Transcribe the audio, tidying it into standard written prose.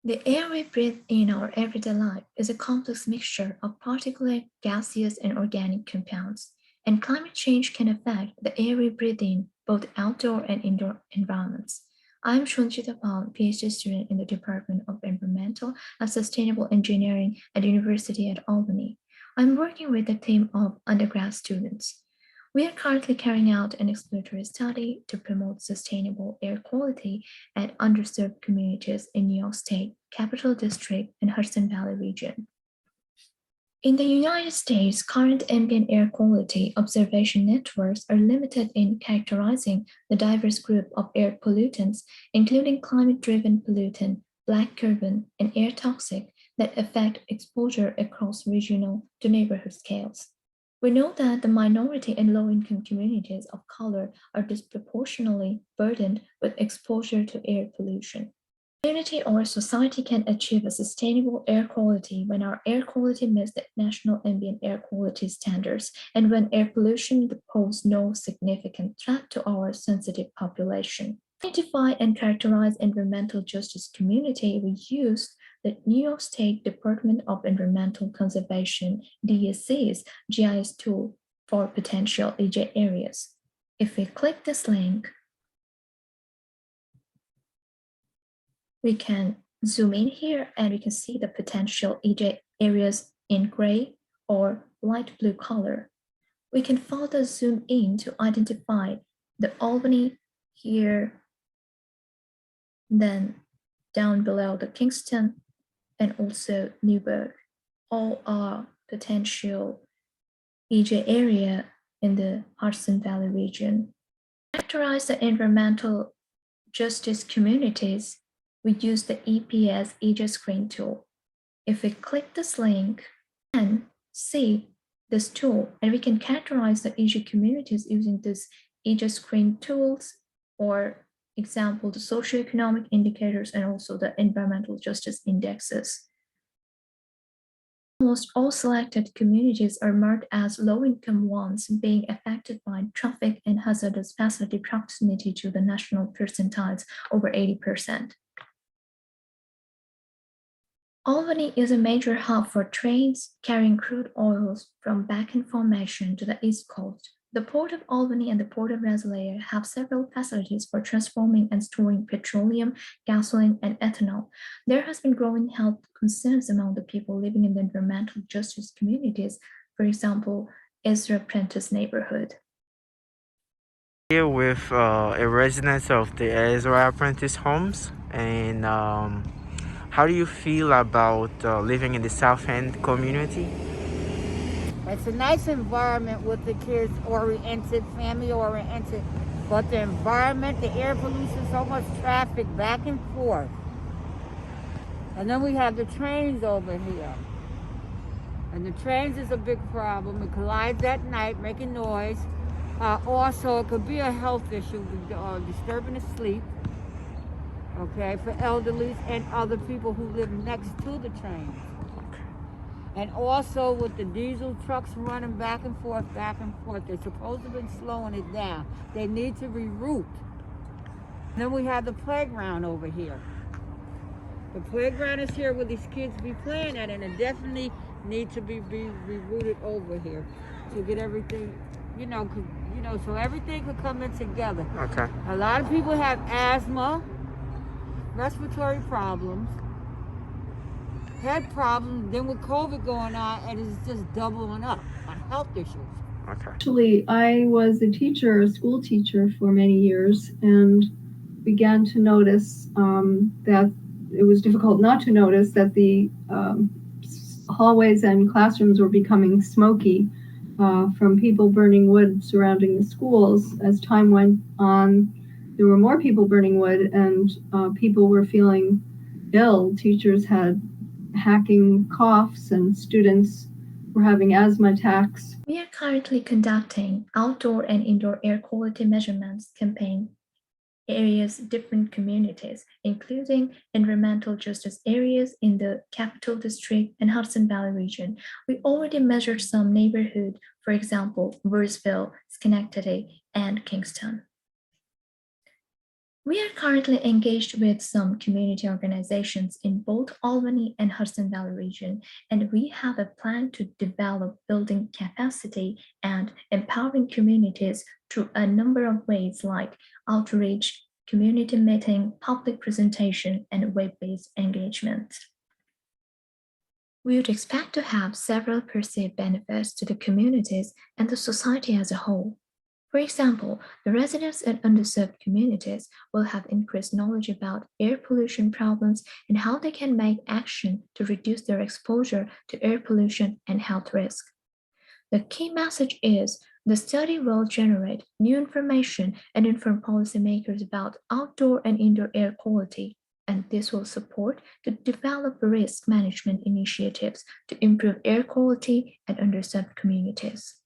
The air we breathe in our everyday life is a complex mixture of particulate, gaseous, and organic compounds, and climate change can affect the air we breathe in, both outdoor and indoor environments. I am Shunchita Pal, PhD student in the Department of Environmental and Sustainable Engineering at the University at Albany. I'm working with a team of undergrad students. We are currently carrying out an exploratory study to promote sustainable air quality at underserved communities in New York State, Capital District, and Hudson Valley region. In the United States, current ambient air quality observation networks are limited in characterizing the diverse group of air pollutants, including climate-driven pollutant, black carbon, and air toxic that affect exposure across regional to neighborhood scales. We know that the minority and low-income communities of color are disproportionately burdened with exposure to air pollution. Community or society can achieve a sustainable air quality when our air quality meets the national ambient air quality standards and when air pollution poses no significant threat to our sensitive population. To identify and characterize environmental justice community, we use the New York State Department of Environmental Conservation DSC's GIS tool for potential EJ areas. If we click this link, we can zoom in here and we can see the potential EJ areas in gray or light blue color. We can further zoom in to identify the Albany here, then down below the Kingston and also Newburgh. All are potential EJ area in the Hudson Valley region. To characterize the environmental justice communities, we use the EPS EJ Screen tool. If we click this link and see this tool, and we can characterize the EJ communities using this EJ Screen tools, or example, the socioeconomic indicators and also the environmental justice indexes. Almost all selected communities are marked as low-income ones being affected by traffic and hazardous facility proximity to the national percentiles over 80%. Albany is a major hub for trains carrying crude oils from Bakken Formation to the East Coast. The Port of Albany and the Port of Rensselaer have several facilities for transforming and storing petroleum, gasoline, and ethanol. There has been growing health concerns among the people living in the environmental justice communities, for example, Ezra Prentice neighborhood. Here with a resident of the Ezra Apprentice homes, and how do you feel about living in the South End community? It's a nice environment with the kids oriented, family oriented, but the environment, the air pollution, so much traffic back and forth. And then we have the trains over here. And the trains is a big problem. It collides at night, making noise. Also, it could be a health issue, disturbing the sleep, okay, for elderly and other people who live next to the trains. And also with the diesel trucks running back and forth, they're supposed to have been slowing it down. They need to reroute. Then we have the playground over here. The playground is here where these kids be playing at, and it definitely needs to be rerouted over here to get everything, so everything could come in together. Okay. A lot of people have asthma, respiratory problems, head problems, then with COVID going on, and it's just doubling up on health issues. Okay. Actually, I was a school teacher for many years, and began to notice that it was difficult not to notice that the hallways and classrooms were becoming smoky from people burning wood surrounding the schools. As time went on, there were more people burning wood, and people were feeling ill. Teachers had hacking coughs, and students were having asthma attacks. We are currently conducting outdoor and indoor air quality measurements campaign areas different communities, including environmental justice areas in the Capital District and Hudson Valley region. We already measured some neighborhood, for example, Burnsville, Schenectady, and Kingston. We are currently engaged with some community organizations in both Albany and Hudson Valley region, and we have a plan to develop building capacity and empowering communities through a number of ways like outreach, community meeting, public presentation, and web-based engagement. We would expect to have several perceived benefits to the communities and the society as a whole. For example, the residents in underserved communities will have increased knowledge about air pollution problems and how they can make action to reduce their exposure to air pollution and health risk. The key message is the study will generate new information and inform policymakers about outdoor and indoor air quality, and this will support to develop risk management initiatives to improve air quality in underserved communities.